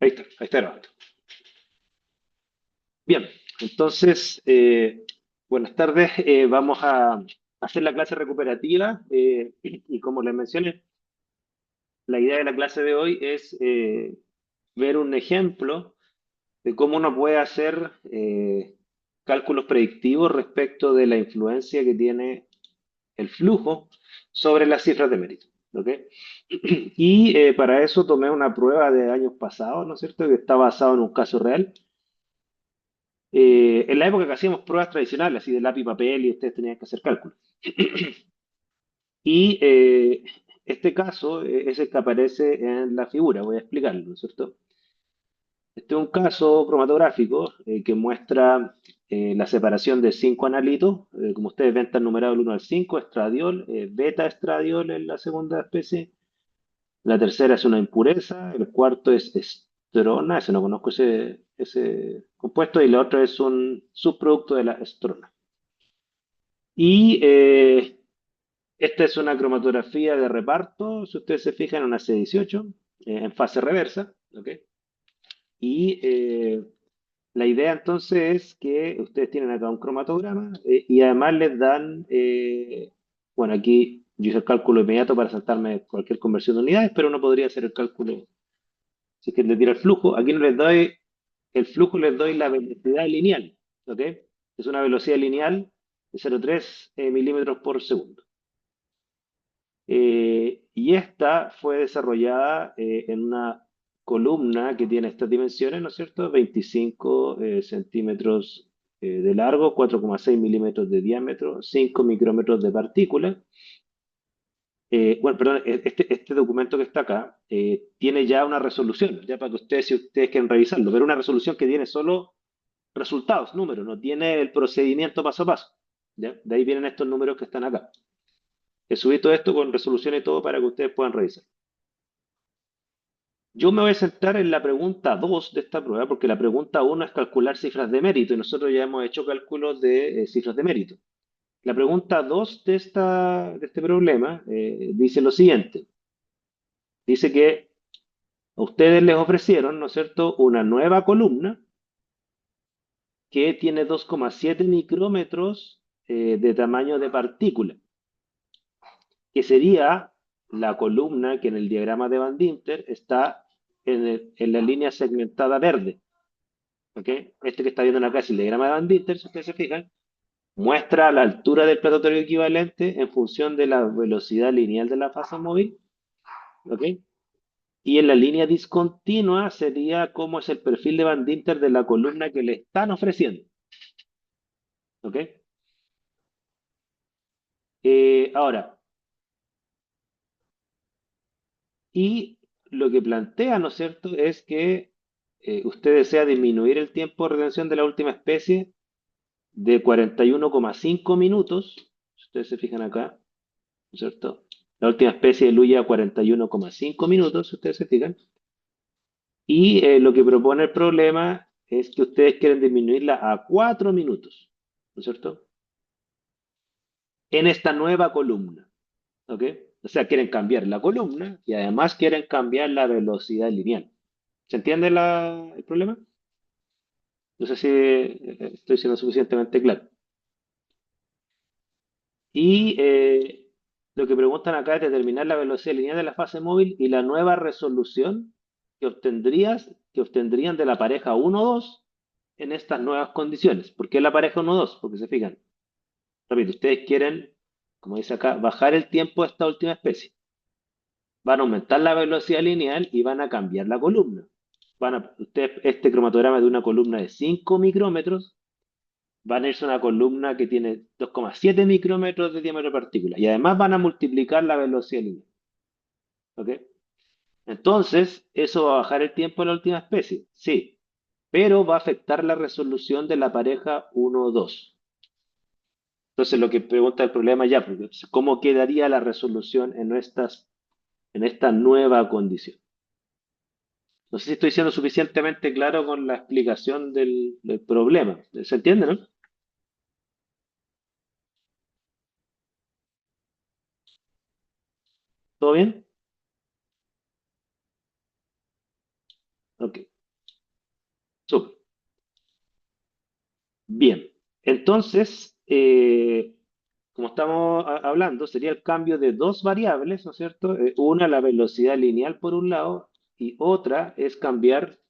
Ahí está grabando. Bien, entonces, buenas tardes. Vamos a hacer la clase recuperativa y como les mencioné, la idea de la clase de hoy es ver un ejemplo de cómo uno puede hacer cálculos predictivos respecto de la influencia que tiene el flujo sobre las cifras de mérito. ¿Ok? Y para eso tomé una prueba de años pasados, ¿no es cierto?, que está basado en un caso real. En la época que hacíamos pruebas tradicionales, así de lápiz y papel, y ustedes tenían que hacer cálculos. Y este caso es el que aparece en la figura, voy a explicarlo, ¿no es cierto? Este es un caso cromatográfico que muestra la separación de cinco analitos. Como ustedes ven, están numerados el 1 al 5, estradiol, beta estradiol en la segunda especie. La tercera es una impureza, el cuarto es estrona, ese no conozco ese compuesto, y la otra es un subproducto de la estrona. Y esta es una cromatografía de reparto, si ustedes se fijan, en una C18, en fase reversa, ¿ok? Y la idea entonces es que ustedes tienen acá un cromatograma y además les dan, bueno, aquí yo hice el cálculo inmediato para saltarme cualquier conversión de unidades, pero uno podría hacer el cálculo si es que les diera el flujo. Aquí no les doy el flujo, les doy la velocidad lineal, ¿ok? Es una velocidad lineal de 0,3 milímetros por segundo. Y esta fue desarrollada en una columna que tiene estas dimensiones, ¿no es cierto? 25 centímetros de largo, 4,6 milímetros de diámetro, 5 micrómetros de partícula. Bueno, perdón, este documento que está acá tiene ya una resolución, ya para que ustedes, si ustedes quieren revisarlo, pero una resolución que tiene solo resultados, números, no tiene el procedimiento paso a paso. ¿Ya? De ahí vienen estos números que están acá. He subido todo esto con resolución y todo para que ustedes puedan revisar. Yo me voy a centrar en la pregunta 2 de esta prueba, porque la pregunta 1 es calcular cifras de mérito, y nosotros ya hemos hecho cálculos de cifras de mérito. La pregunta 2 de este problema dice lo siguiente. Dice que a ustedes les ofrecieron, ¿no es cierto?, una nueva columna que tiene 2,7 micrómetros de tamaño de partícula, que sería la columna que en el diagrama de Van Dinter está en la línea segmentada verde. ¿Ok? Este que está viendo acá es el diagrama de Van Dinter, si ustedes se fijan, muestra la altura del plato tórrico equivalente en función de la velocidad lineal de la fase móvil. ¿Ok? Y en la línea discontinua sería cómo es el perfil de Van Dinter de la columna que le están ofreciendo. ¿Ok? Ahora, y lo que plantea, ¿no es cierto?, es que usted desea disminuir el tiempo de retención de la última especie de 41,5 minutos, si ustedes se fijan acá, ¿no es cierto? La última especie diluye a 41,5 minutos, si ustedes se fijan. Y lo que propone el problema es que ustedes quieren disminuirla a 4 minutos, ¿no es cierto? En esta nueva columna, ¿ok? O sea, quieren cambiar la columna y además quieren cambiar la velocidad lineal. ¿Se entiende el problema? No sé si estoy siendo suficientemente claro. Y lo que preguntan acá es determinar la velocidad lineal de la fase móvil y la nueva resolución que obtendrían de la pareja 1-2 en estas nuevas condiciones. ¿Por qué la pareja 1-2? Porque se fijan, repito, ustedes quieren, como dice acá, bajar el tiempo de esta última especie. Van a aumentar la velocidad lineal y van a cambiar la columna. Este cromatograma de una columna de 5 micrómetros van a irse a una columna que tiene 2,7 micrómetros de diámetro de partícula y además van a multiplicar la velocidad lineal. ¿Ok? Entonces, eso va a bajar el tiempo de la última especie, sí, pero va a afectar la resolución de la pareja 1-2. Entonces, lo que pregunta el problema ya, pues, ¿cómo quedaría la resolución en esta nueva condición? No sé si estoy siendo suficientemente claro con la explicación del problema. ¿Se entiende, no? ¿Todo bien? Ok. Súper. Bien. Entonces, como estamos hablando, sería el cambio de dos variables, ¿no es cierto? Una, la velocidad lineal por un lado, y otra es cambiar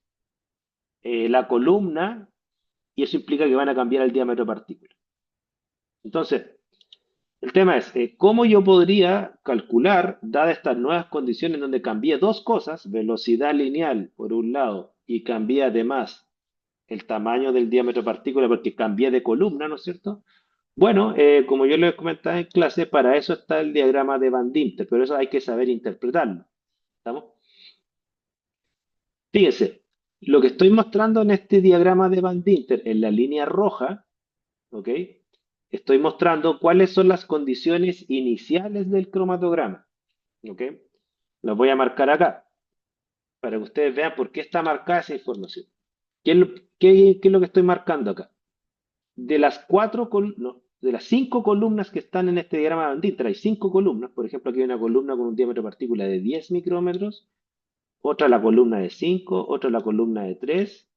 la columna, y eso implica que van a cambiar el diámetro de partícula. Entonces, el tema es, ¿cómo yo podría calcular, dadas estas nuevas condiciones donde cambié dos cosas, velocidad lineal por un lado, y cambié además el tamaño del diámetro de partícula porque cambié de columna, ¿no es cierto? Bueno, como yo les comentaba en clase, para eso está el diagrama de Van Dinter, pero eso hay que saber interpretarlo. ¿Estamos? Fíjense, lo que estoy mostrando en este diagrama de Van Dinter, en la línea roja, ¿ok? Estoy mostrando cuáles son las condiciones iniciales del cromatograma, ¿ok? Los voy a marcar acá, para que ustedes vean por qué está marcada esa información. ¿Qué es lo, qué es lo que estoy marcando acá? De las no, de las cinco columnas que están en este diagrama de Van Dinter, hay cinco columnas. Por ejemplo, aquí hay una columna con un diámetro de partícula de 10 micrómetros, otra la columna de 5, otra la columna de 3,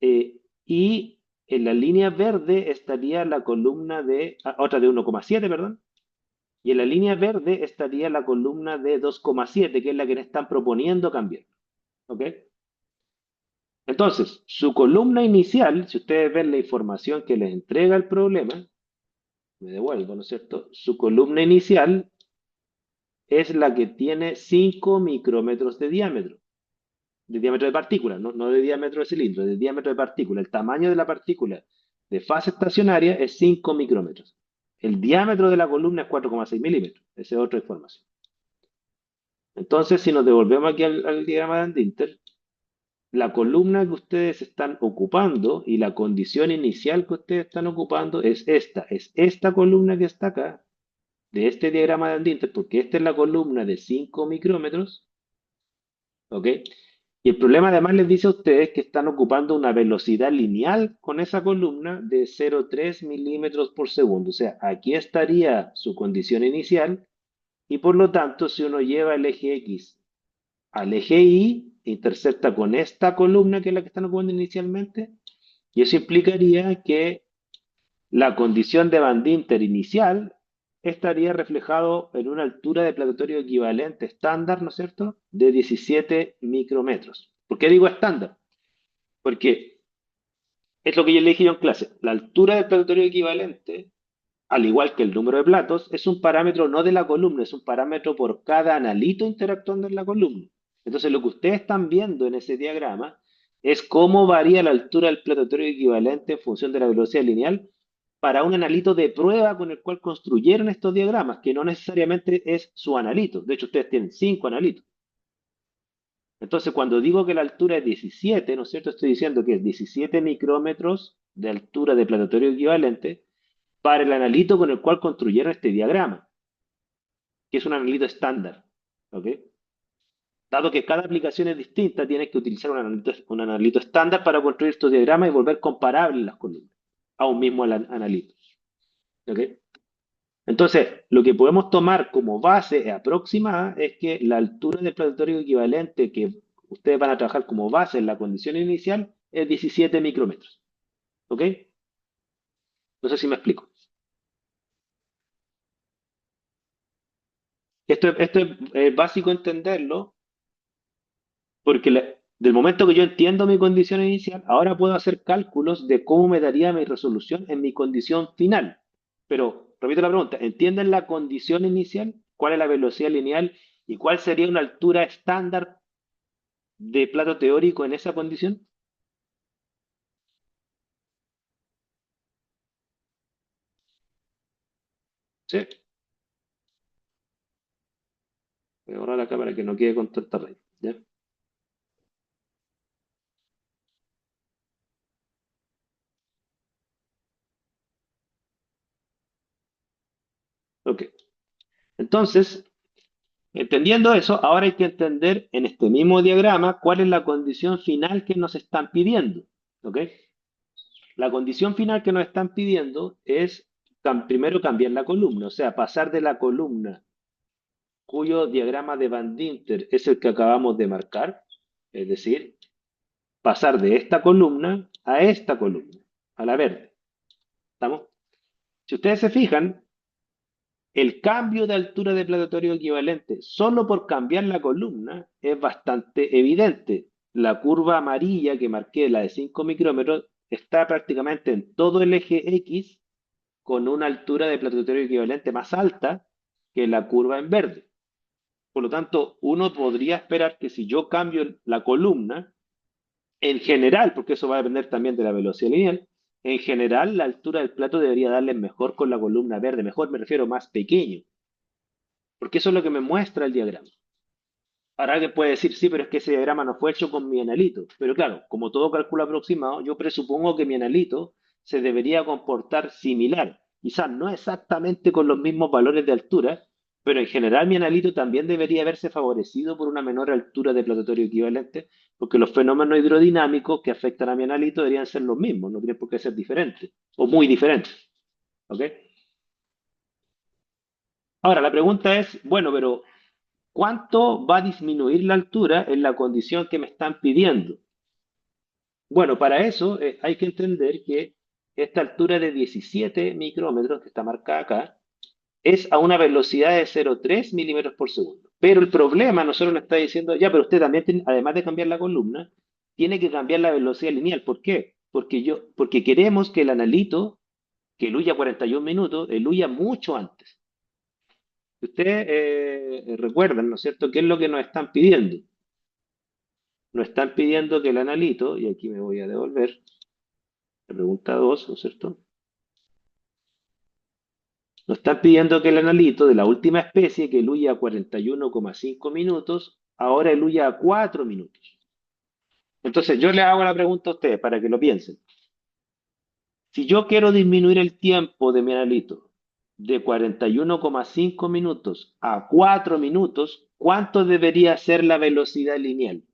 y en la línea verde estaría la columna de, otra de 1,7, perdón, y en la línea verde estaría la columna de 2,7, que es la que le están proponiendo cambiar. ¿Ok? Entonces, su columna inicial, si ustedes ven la información que les entrega el problema, me devuelvo, ¿no es cierto? Su columna inicial es la que tiene 5 micrómetros de diámetro de partícula, no de diámetro de cilindro, de diámetro de partícula. El tamaño de la partícula de fase estacionaria es 5 micrómetros. El diámetro de la columna es 4,6 milímetros. Esa es otra información. Entonces, si nos devolvemos aquí al diagrama de Andinter, la columna que ustedes están ocupando y la condición inicial que ustedes están ocupando es esta columna que está acá, de este diagrama de Andinter, porque esta es la columna de 5 micrómetros, ¿ok? Y el problema además les dice a ustedes que están ocupando una velocidad lineal con esa columna de 0,3 milímetros por segundo. O sea, aquí estaría su condición inicial y por lo tanto, si uno lleva el eje X al eje Y, intercepta con esta columna que es la que están ocupando inicialmente, y eso implicaría que la condición de Van Dinter inicial estaría reflejado en una altura de planetario equivalente estándar, ¿no es cierto?, de 17 micrómetros. ¿Por qué digo estándar? Porque es lo que yo le dije yo en clase. La altura del planetario equivalente, al igual que el número de platos, es un parámetro no de la columna, es un parámetro por cada analito interactuando en la columna. Entonces, lo que ustedes están viendo en ese diagrama es cómo varía la altura del planetario equivalente en función de la velocidad lineal para un analito de prueba con el cual construyeron estos diagramas, que no necesariamente es su analito. De hecho, ustedes tienen 5 analitos. Entonces, cuando digo que la altura es 17, ¿no es cierto? Estoy diciendo que es 17 micrómetros de altura de planetario equivalente para el analito con el cual construyeron este diagrama, que es un analito estándar. ¿Ok? Dado que cada aplicación es distinta, tienes que utilizar un analito estándar para construir estos diagramas y volver comparables las columnas a un mismo analito. ¿Ok? Entonces, lo que podemos tomar como base aproximada es que la altura del planetario equivalente que ustedes van a trabajar como base en la condición inicial es 17 micrómetros. ¿Ok? No sé si me explico. Esto es básico entenderlo porque del momento que yo entiendo mi condición inicial, ahora puedo hacer cálculos de cómo me daría mi resolución en mi condición final. Pero, repito la pregunta, ¿entienden la condición inicial? ¿Cuál es la velocidad lineal? ¿Y cuál sería una altura estándar de plato teórico en esa condición? Sí. Voy a borrar acá para que no quede con tanta raya. ¿Ya? Ok. Entonces, entendiendo eso, ahora hay que entender en este mismo diagrama cuál es la condición final que nos están pidiendo. ¿Ok? La condición final que nos están pidiendo es primero cambiar la columna, o sea, pasar de la columna cuyo diagrama de Van Dinter es el que acabamos de marcar, es decir, pasar de esta columna a esta columna, a la verde. ¿Estamos? Si ustedes se fijan, el cambio de altura de planetario equivalente solo por cambiar la columna es bastante evidente. La curva amarilla que marqué, la de 5 micrómetros, está prácticamente en todo el eje X con una altura de planetario equivalente más alta que la curva en verde. Por lo tanto, uno podría esperar que si yo cambio la columna, en general, porque eso va a depender también de la velocidad lineal, en general la altura del plato debería darle mejor con la columna verde. Mejor me refiero más pequeño, porque eso es lo que me muestra el diagrama. Ahora alguien puede decir, sí, pero es que ese diagrama no fue hecho con mi analito. Pero claro, como todo cálculo aproximado, yo presupongo que mi analito se debería comportar similar. Quizás no exactamente con los mismos valores de altura, pero en general mi analito también debería verse favorecido por una menor altura de platatorio equivalente, porque los fenómenos hidrodinámicos que afectan a mi analito deberían ser los mismos, no tienen por qué ser diferentes, o muy diferentes. ¿Ok? Ahora, la pregunta es, bueno, pero ¿cuánto va a disminuir la altura en la condición que me están pidiendo? Bueno, para eso hay que entender que esta altura de 17 micrómetros que está marcada acá es a una velocidad de 0,3 milímetros por segundo. Pero el problema, nosotros nos está diciendo, ya, pero usted también, además de cambiar la columna, tiene que cambiar la velocidad lineal. ¿Por qué? Porque queremos que el analito, que eluya 41 minutos, eluya mucho antes. Ustedes recuerdan, ¿no es cierto?, qué es lo que nos están pidiendo. Nos están pidiendo que el analito, y aquí me voy a devolver, la pregunta 2, ¿no es cierto? Nos están pidiendo que el analito de la última especie, que eluya a 41,5 minutos, ahora eluya a 4 minutos. Entonces yo le hago la pregunta a ustedes para que lo piensen. Si yo quiero disminuir el tiempo de mi analito de 41,5 minutos a 4 minutos, ¿cuánto debería ser la velocidad lineal?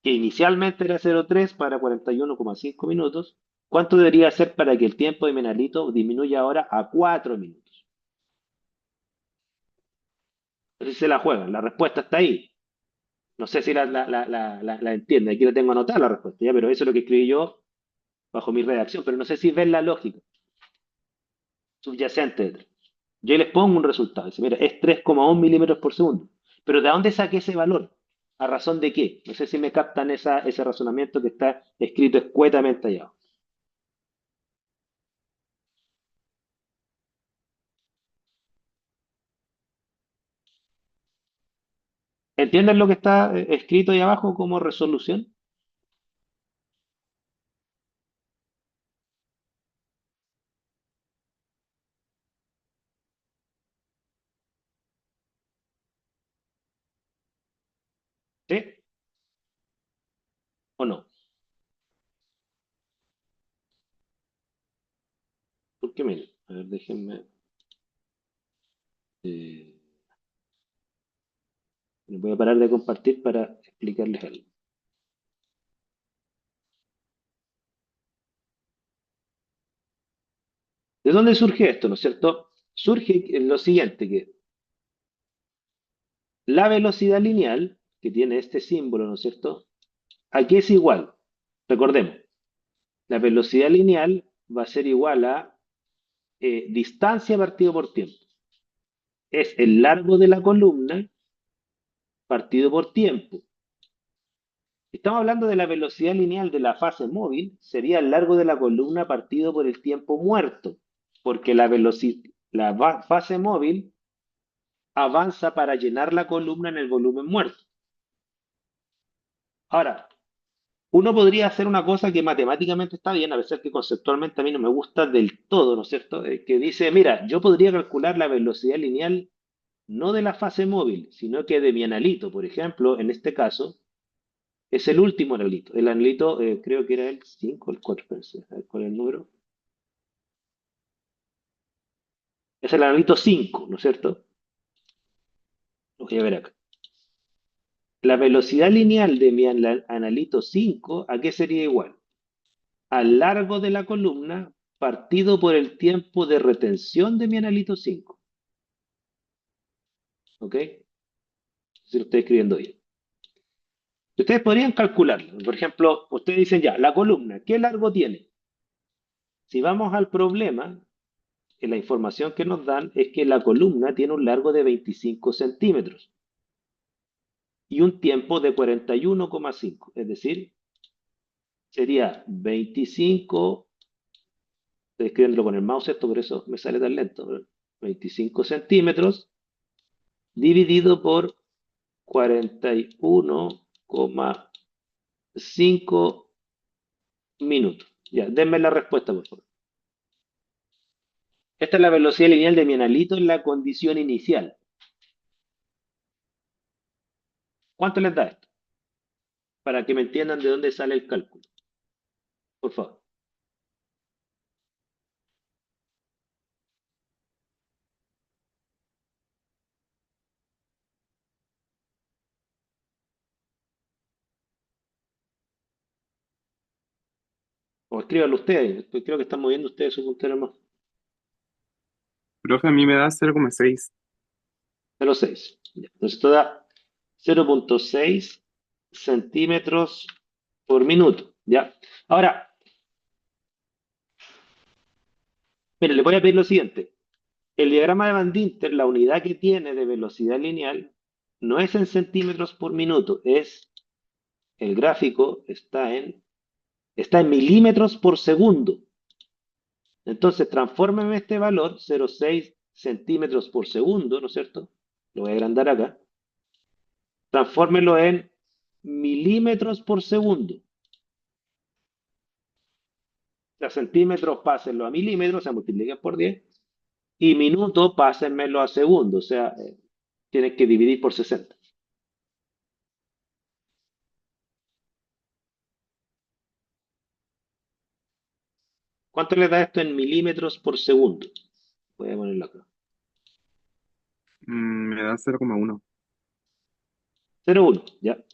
Que inicialmente era 0,3 para 41,5 minutos. ¿Cuánto debería ser para que el tiempo de mi analito disminuya ahora a 4 minutos? Entonces se la juegan. La respuesta está ahí. No sé si la entiende. Aquí la tengo anotada la respuesta, ¿ya? Pero eso es lo que escribí yo bajo mi redacción. Pero no sé si ven la lógica subyacente detrás. Yo les pongo un resultado. Dice, mira, es 3,1 milímetros por segundo. Pero ¿de dónde saqué ese valor? ¿A razón de qué? No sé si me captan ese razonamiento que está escrito escuetamente allá. ¿Entienden lo que está escrito ahí abajo como resolución? ¿Sí o no? Porque miren, a ver, déjenme. eh, Voy a parar de compartir para explicarles algo. ¿De dónde surge esto, no es cierto? Surge en lo siguiente, que la velocidad lineal, que tiene este símbolo, ¿no es cierto? Aquí es igual. Recordemos, la velocidad lineal va a ser igual a distancia partido por tiempo. Es el largo de la columna partido por tiempo. Estamos hablando de la velocidad lineal de la fase móvil, sería el largo de la columna partido por el tiempo muerto, porque la fase móvil avanza para llenar la columna en el volumen muerto. Ahora, uno podría hacer una cosa que matemáticamente está bien, a pesar que conceptualmente a mí no me gusta del todo, ¿no es cierto? Que dice, mira, yo podría calcular la velocidad lineal no de la fase móvil, sino que de mi analito, por ejemplo, en este caso, es el último analito. El analito, creo que era el 5 o el 4, pensé. A ver, ¿cuál es el número? Es el analito 5, ¿no es cierto? Lo voy a ver acá. La velocidad lineal de mi analito 5, ¿a qué sería igual? Al largo de la columna partido por el tiempo de retención de mi analito 5. ¿Ok? Si lo estoy escribiendo bien. Ustedes podrían calcularlo. Por ejemplo, ustedes dicen ya, la columna, ¿qué largo tiene? Si vamos al problema, la información que nos dan es que la columna tiene un largo de 25 centímetros y un tiempo de 41,5. Es decir, sería 25, estoy escribiéndolo con el mouse esto, por eso me sale tan lento, 25 centímetros dividido por 41,5 minutos. Ya, denme la respuesta, por favor. Esta es la velocidad lineal de mi analito en la condición inicial. ¿Cuánto les da esto? Para que me entiendan de dónde sale el cálculo, por favor. O escríbanlo ustedes, creo que están moviendo ustedes su puntero más. Profe, a mí me da 0,6. 0,6. Entonces esto da 0,6 centímetros por minuto. ¿Ya? Ahora, mire, le voy a pedir lo siguiente. El diagrama de Van Dinter, la unidad que tiene de velocidad lineal, no es en centímetros por minuto, el gráfico está en milímetros por segundo. Entonces, transfórmeme este valor, 0,6 centímetros por segundo, ¿no es cierto? Lo voy a agrandar acá. Transfórmelo en milímetros por segundo. O sea, centímetros pásenlo a milímetros, o sea, multipliquen por 10. Y minuto pásenmelo a segundo, o sea, tienen que dividir por 60. ¿Cuánto le da esto en milímetros por segundo? Voy a ponerlo acá. Me da 0,1. 0,1, ¿ya?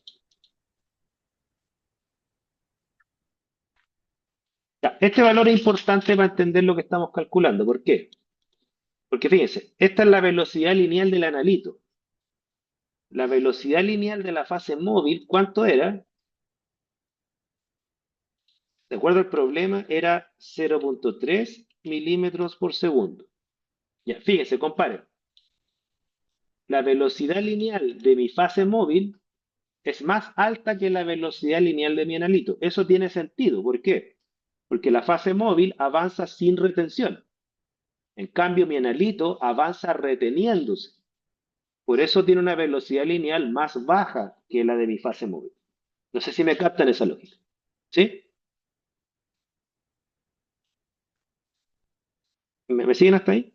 Ya, este valor es importante para entender lo que estamos calculando. ¿Por qué? Porque fíjense, esta es la velocidad lineal del analito. La velocidad lineal de la fase móvil, ¿cuánto era? De acuerdo al problema, era 0,3 milímetros por segundo. Ya, fíjense, comparen. La velocidad lineal de mi fase móvil es más alta que la velocidad lineal de mi analito. Eso tiene sentido. ¿Por qué? Porque la fase móvil avanza sin retención. En cambio, mi analito avanza reteniéndose. Por eso tiene una velocidad lineal más baja que la de mi fase móvil. No sé si me captan esa lógica. ¿Sí? ¿Me siguen hasta ahí?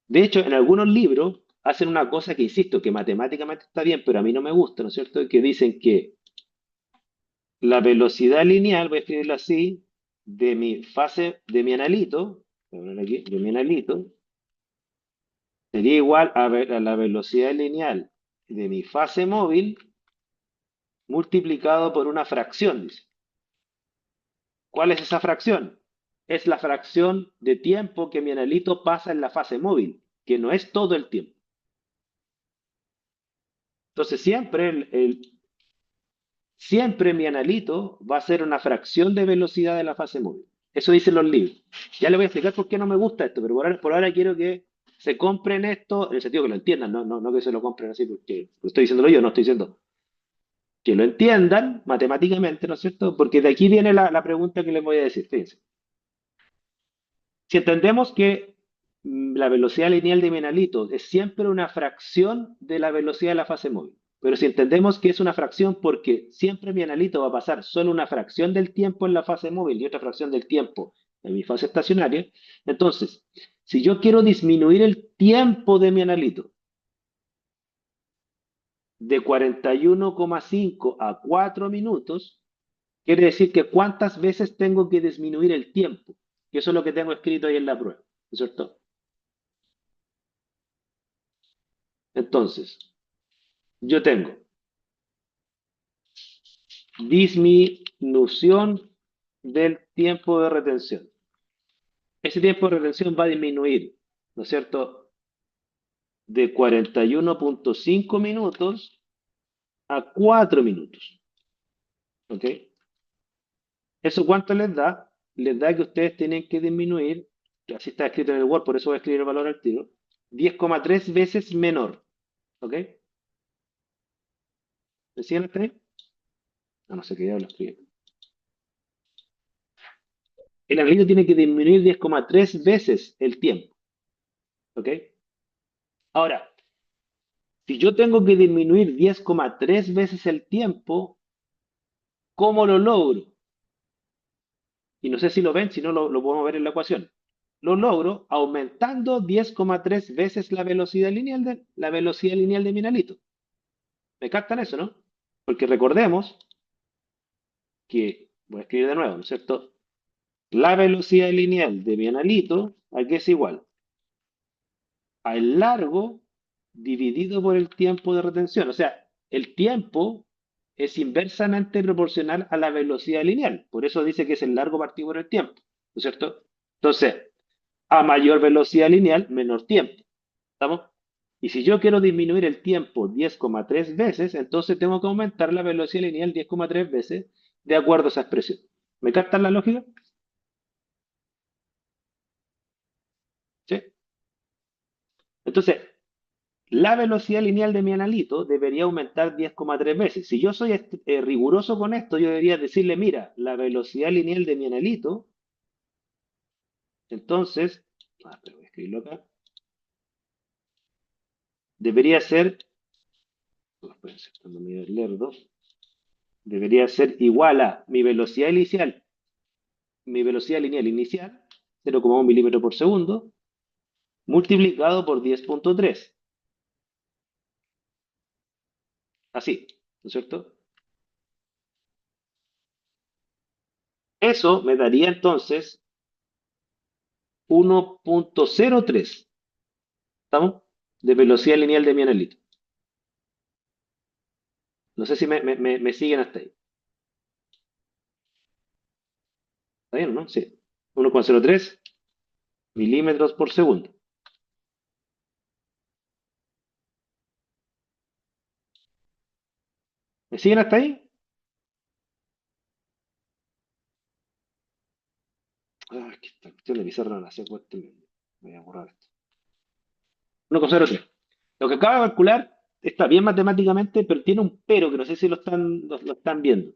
De hecho, en algunos libros hacen una cosa que, insisto, que matemáticamente está bien, pero a mí no me gusta, ¿no es cierto? Que dicen que la velocidad lineal, voy a escribirlo así, de mi fase, de mi analito, de mi analito, sería igual a la velocidad lineal de mi fase móvil multiplicado por una fracción, dice. ¿Cuál es esa fracción? Es la fracción de tiempo que mi analito pasa en la fase móvil, que no es todo el tiempo. Entonces siempre mi analito va a ser una fracción de velocidad de la fase móvil. Eso dicen los libros. Ya les voy a explicar por qué no me gusta esto, pero por ahora quiero que se compren esto, en el sentido que lo entiendan, no que se lo compren así porque lo estoy diciéndolo yo, no estoy diciendo que lo entiendan matemáticamente, ¿no es cierto? Porque de aquí viene la pregunta que les voy a decir. Fíjense. Si entendemos que la velocidad lineal de mi analito es siempre una fracción de la velocidad de la fase móvil, pero si entendemos que es una fracción porque siempre mi analito va a pasar solo una fracción del tiempo en la fase móvil y otra fracción del tiempo en mi fase estacionaria, entonces, si yo quiero disminuir el tiempo de mi analito de 41,5 a 4 minutos, quiere decir que cuántas veces tengo que disminuir el tiempo. Y eso es lo que tengo escrito ahí en la prueba, ¿no es cierto? Entonces, yo tengo disminución del tiempo de retención. Ese tiempo de retención va a disminuir, ¿no es cierto? De 41,5 minutos a 4 minutos. ¿Ok? ¿Eso cuánto les da? Les da que ustedes tienen que disminuir, así está escrito en el Word, por eso voy a escribir el valor al tiro, 10,3 veces menor. ¿Ok? ¿Me siguen hasta ahí? No, no sé qué ya lo escribí. El angelito tiene que disminuir 10,3 veces el tiempo. ¿Ok? Ahora, si yo tengo que disminuir 10,3 veces el tiempo, ¿cómo lo logro? Y no sé si lo ven, si no lo podemos ver en la ecuación. Lo logro aumentando 10,3 veces la velocidad lineal de mi analito. ¿Me captan eso, no? Porque recordemos que, voy a escribir de nuevo, ¿no es cierto? La velocidad lineal de mi analito, aquí es igual al largo dividido por el tiempo de retención. O sea, el tiempo es inversamente proporcional a la velocidad lineal. Por eso dice que es el largo partido por el tiempo, ¿no es cierto? Entonces, a mayor velocidad lineal, menor tiempo. ¿Estamos? Y si yo quiero disminuir el tiempo 10,3 veces, entonces tengo que aumentar la velocidad lineal 10,3 veces de acuerdo a esa expresión. ¿Me captan la lógica? ¿Sí? Entonces, la velocidad lineal de mi analito debería aumentar 10,3 veces. Si yo soy riguroso con esto, yo debería decirle, mira, la velocidad lineal de mi analito, entonces, pero voy a escribirlo acá, debería ser, espérense, cuando me lerdo, debería ser igual a mi velocidad lineal inicial, 0,1 milímetro por segundo, multiplicado por 10,3. Así, ¿no es cierto? Eso me daría entonces 1,03. ¿Estamos? De velocidad lineal de mi analito. No sé si me siguen hasta ahí. ¿Está bien, no? Sí. 1,03 milímetros por segundo. ¿Me siguen hasta ahí? Ay, que esta cuestión de pizarra no la sé. Voy a borrar esto. 1,03. Lo que acabo de calcular está bien matemáticamente, pero tiene un pero que no sé si lo están viendo.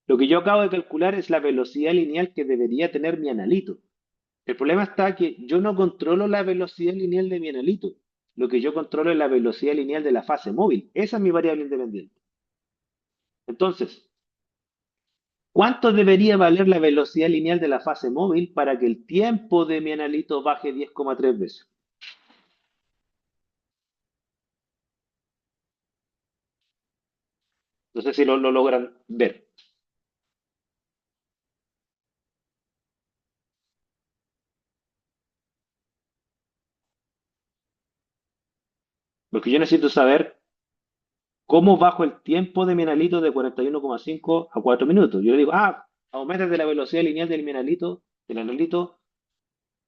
Lo que yo acabo de calcular es la velocidad lineal que debería tener mi analito. El problema está que yo no controlo la velocidad lineal de mi analito. Lo que yo controlo es la velocidad lineal de la fase móvil. Esa es mi variable independiente. Entonces, ¿cuánto debería valer la velocidad lineal de la fase móvil para que el tiempo de mi analito baje 10,3 veces? No sé si lo logran ver. Porque yo necesito saber cómo bajo el tiempo de mi analito de 41,5 a 4 minutos. Yo le digo, aumentate la velocidad lineal del analito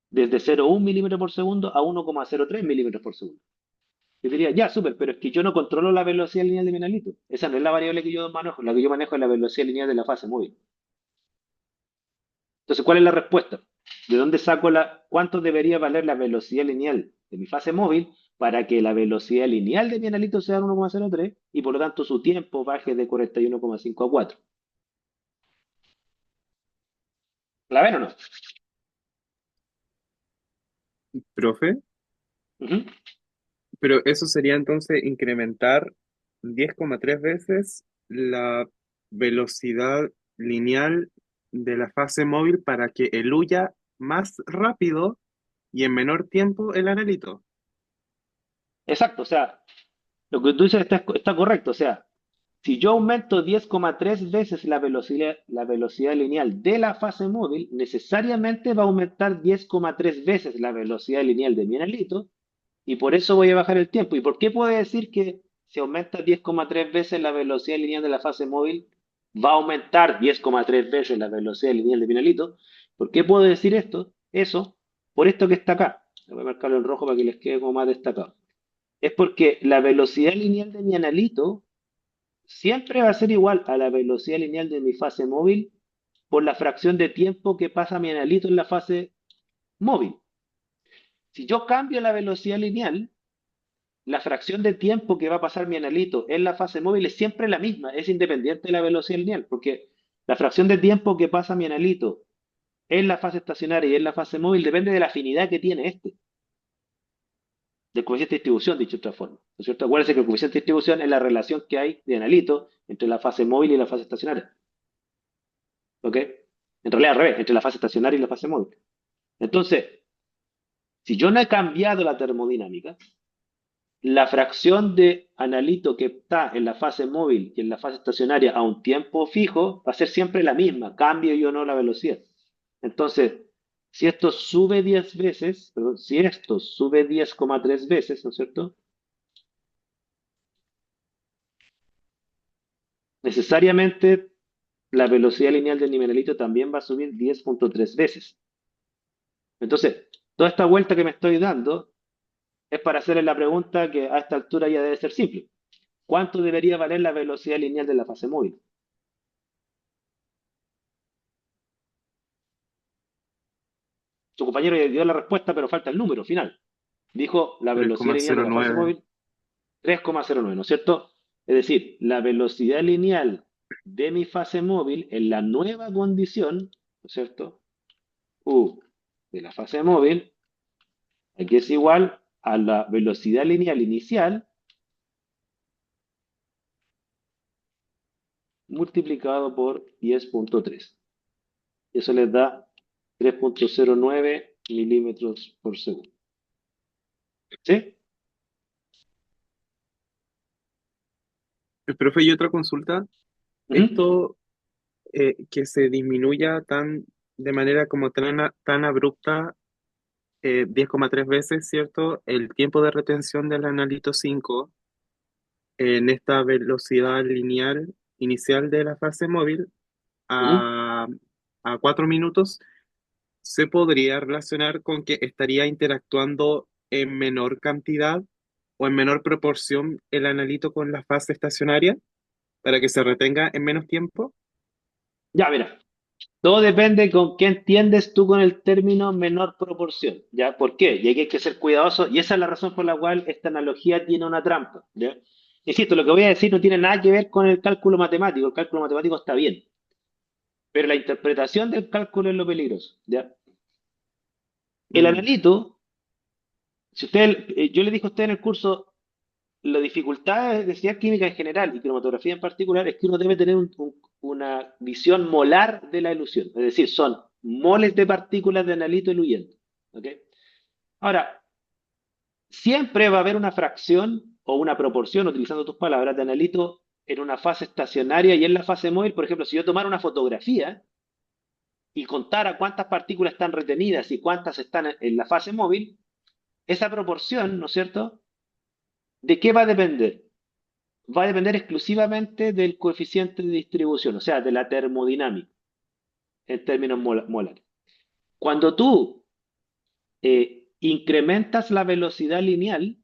desde 0,1 milímetro por segundo a 1,03 milímetros por segundo. Yo diría, ya, súper, pero es que yo no controlo la velocidad lineal de mi analito. Esa no es la variable que yo manejo. La que yo manejo es la velocidad lineal de la fase móvil. Entonces, ¿cuál es la respuesta? ¿De dónde saco cuánto debería valer la velocidad lineal de mi fase móvil para que la velocidad lineal de mi analito sea 1,03 y por lo tanto su tiempo baje de 41,5 a 4? ¿La ven o no? Profe, Ujú. pero eso sería entonces incrementar 10,3 veces la velocidad lineal de la fase móvil para que eluya más rápido y en menor tiempo el anelito. Exacto, o sea, lo que tú dices está correcto. O sea, si yo aumento 10,3 veces la velocidad lineal de la fase móvil, necesariamente va a aumentar 10,3 veces la velocidad lineal de mi analito y por eso voy a bajar el tiempo. ¿Y por qué puedo decir que si aumenta 10,3 veces la velocidad lineal de la fase móvil, va a aumentar 10,3 veces la velocidad lineal de mi analito? ¿Por qué puedo decir esto? Eso, por esto que está acá. Voy a marcarlo en rojo para que les quede como más destacado. Es porque la velocidad lineal de mi analito siempre va a ser igual a la velocidad lineal de mi fase móvil por la fracción de tiempo que pasa mi analito en la fase móvil. Si yo cambio la velocidad lineal, la fracción de tiempo que va a pasar mi analito en la fase móvil es siempre la misma, es independiente de la velocidad lineal, porque la fracción de tiempo que pasa mi analito en la fase estacionaria y en la fase móvil depende de la afinidad que tiene este, del coeficiente de distribución, dicho de otra forma. ¿No es cierto? Acuérdense que el coeficiente de distribución es la relación que hay de analito entre la fase móvil y la fase estacionaria. ¿Ok? En realidad al revés, entre la fase estacionaria y la fase móvil. Entonces, si yo no he cambiado la termodinámica, la fracción de analito que está en la fase móvil y en la fase estacionaria a un tiempo fijo va a ser siempre la misma, cambie yo o no la velocidad. Entonces, si esto sube 10 veces, perdón, si esto sube 10,3 veces, ¿no es cierto? Necesariamente la velocidad lineal del nivelito también va a subir 10,3 veces. Entonces, toda esta vuelta que me estoy dando es para hacerle la pregunta que a esta altura ya debe ser simple. ¿Cuánto debería valer la velocidad lineal de la fase móvil? Su compañero ya dio la respuesta, pero falta el número final. Dijo la tres velocidad coma lineal de cero la fase nueve móvil 3,09, ¿no es cierto? Es decir, la velocidad lineal de mi fase móvil en la nueva condición, ¿no es cierto? U de la fase móvil, aquí es igual a la velocidad lineal inicial multiplicado por 10,3. Eso les da 3,09 milímetros por segundo. ¿Sí? Profe, y otra consulta. Ujú. Esto que se disminuya de manera como tan abrupta, 10,3 veces, ¿cierto? El tiempo de retención del analito 5 en esta velocidad lineal inicial de la fase móvil Ujú. a, a 4 minutos, se podría relacionar con que estaría interactuando en menor cantidad o en menor proporción el analito con la fase estacionaria para que se retenga en menos tiempo. Ya, mira, todo depende con qué entiendes tú con el término menor proporción, ¿ya? ¿Por qué? Y aquí hay que ser cuidadoso, y esa es la razón por la cual esta analogía tiene una trampa, ¿ya? Insisto, lo que voy a decir no tiene nada que ver con el cálculo matemático está bien, pero la interpretación del cálculo es lo peligroso, ¿ya? El Mm. analito, si usted, yo le dije a usted en el curso, la dificultad de estudiar química en general y cromatografía en particular es que uno debe tener una visión molar de la ilusión, es decir, son moles de partículas de analito eluyendo. ¿Ok? Ahora, siempre va a haber una fracción o una proporción, utilizando tus palabras, de analito en una fase estacionaria y en la fase móvil. Por ejemplo, si yo tomara una fotografía y contara cuántas partículas están retenidas y cuántas están en la fase móvil, esa proporción, ¿no es cierto? ¿De qué va a depender? Va a depender exclusivamente del coeficiente de distribución, o sea, de la termodinámica, en términos molares. Cuando tú incrementas la velocidad lineal,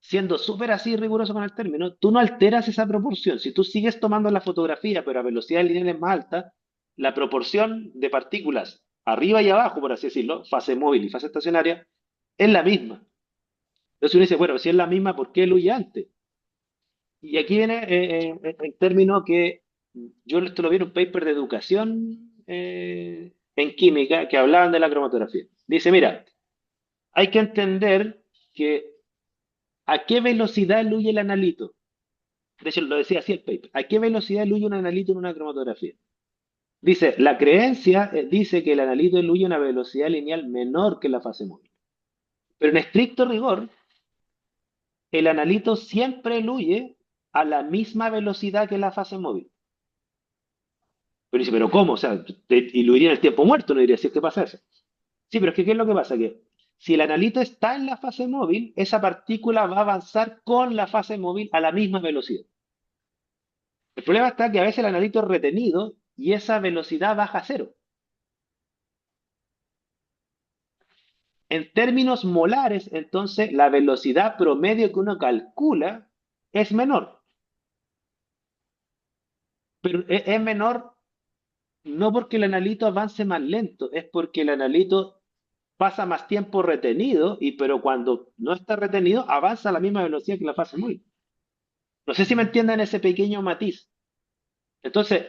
siendo súper así riguroso con el término, tú no alteras esa proporción. Si tú sigues tomando la fotografía, pero a velocidad lineal es más alta, la proporción de partículas arriba y abajo, por así decirlo, fase móvil y fase estacionaria, es la misma. Entonces uno dice, bueno, si es la misma, ¿por qué huye antes? Y aquí viene el término que yo esto lo vi en un paper de educación en química que hablaban de la cromatografía. Dice, mira, hay que entender que a qué velocidad huye el analito. De hecho, lo decía así el paper. ¿A qué velocidad huye un analito en una cromatografía? Dice, la creencia dice que el analito eluye a una velocidad lineal menor que la fase móvil. Pero en estricto rigor, el analito siempre eluye a la misma velocidad que la fase móvil. Pero dice, ¿pero cómo? O sea, y lo diría en el tiempo muerto, no diría, si es que pasa eso. Sí, pero es que ¿qué es lo que pasa? Que si el analito está en la fase móvil, esa partícula va a avanzar con la fase móvil a la misma velocidad. El problema está que a veces el analito es retenido y esa velocidad baja a cero. En términos molares, entonces, la velocidad promedio que uno calcula es menor. Pero es menor no porque el analito avance más lento, es porque el analito pasa más tiempo retenido, pero cuando no está retenido, avanza a la misma velocidad que la fase móvil. No sé si me entienden ese pequeño matiz. Entonces,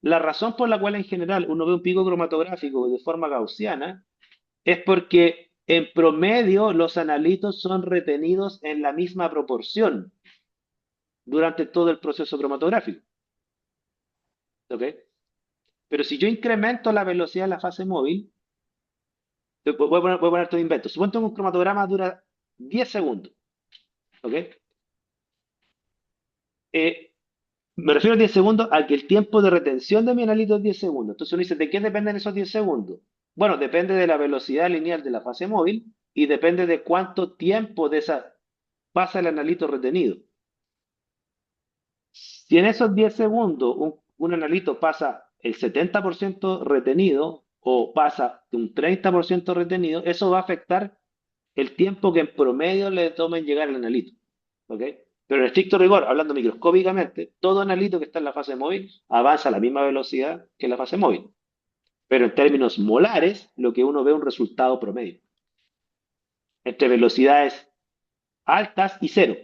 la razón por la cual en general uno ve un pico cromatográfico de forma gaussiana es porque en promedio los analitos son retenidos en la misma proporción durante todo el proceso cromatográfico. ¿Ok? Pero si yo incremento la velocidad de la fase móvil, voy a poner todo invento. Supongo que un cromatograma dura 10 segundos. ¿Ok? Eh, Me refiero a 10 segundos a que el tiempo de retención de mi analito es 10 segundos. Entonces uno dice, ¿de qué dependen esos 10 segundos? Bueno, depende de la velocidad lineal de la fase móvil y depende de cuánto tiempo de esa pasa el analito retenido. Si en esos 10 segundos un analito pasa el 70% retenido o pasa de un 30% retenido, eso va a afectar el tiempo que en promedio le toma en llegar al analito. ¿Ok? Pero en estricto rigor, hablando microscópicamente, todo analito que está en la fase móvil avanza a la misma velocidad que la fase móvil. Pero en términos molares, lo que uno ve es un resultado promedio, entre velocidades altas y cero.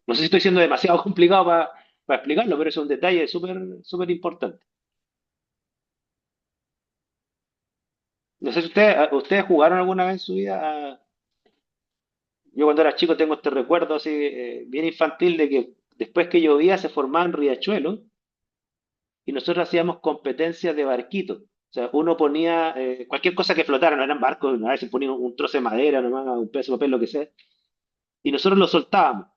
No sé si estoy siendo demasiado complicado para explicarlo, pero es un detalle súper súper importante. No sé si ustedes jugaron alguna vez en su vida. Yo cuando era chico tengo este recuerdo así bien infantil de que después que llovía se formaban riachuelos y nosotros hacíamos competencias de barquitos. O sea, uno ponía cualquier cosa que flotara, no eran barcos, a veces ponía un trozo de madera, nomás, un pedazo de papel, lo que sea, y nosotros lo soltábamos.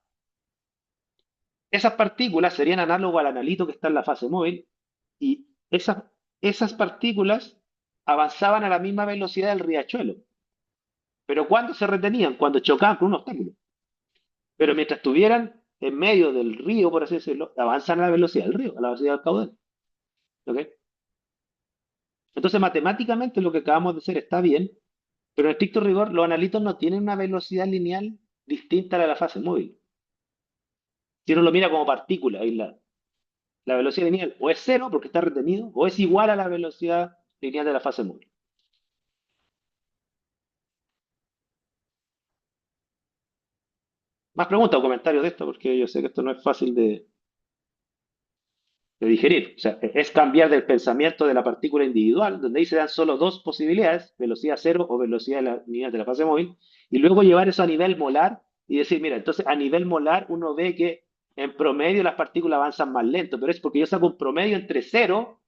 Esas partículas serían análogo al analito que está en la fase móvil, y esas partículas avanzaban a la misma velocidad del riachuelo. Pero ¿cuándo se retenían? Cuando chocaban con un obstáculo. Pero mientras estuvieran en medio del río, por así decirlo, avanzan a la velocidad del río, a la velocidad del caudal. ¿Ok? Entonces, matemáticamente lo que acabamos de hacer está bien, pero en estricto rigor, los analitos no tienen una velocidad lineal distinta a la de la fase móvil. Si uno lo mira como partícula aislada, la velocidad lineal o es cero porque está retenido, o es igual a la velocidad lineal de la fase móvil. Más preguntas o comentarios de esto, porque yo sé que esto no es fácil de digerir. O sea, es cambiar del pensamiento de la partícula individual, donde ahí se dan solo dos posibilidades, velocidad cero o velocidad lineal de la fase móvil, y luego llevar eso a nivel molar y decir, mira, entonces a nivel molar uno ve que en promedio las partículas avanzan más lento, pero es porque yo saco un promedio entre cero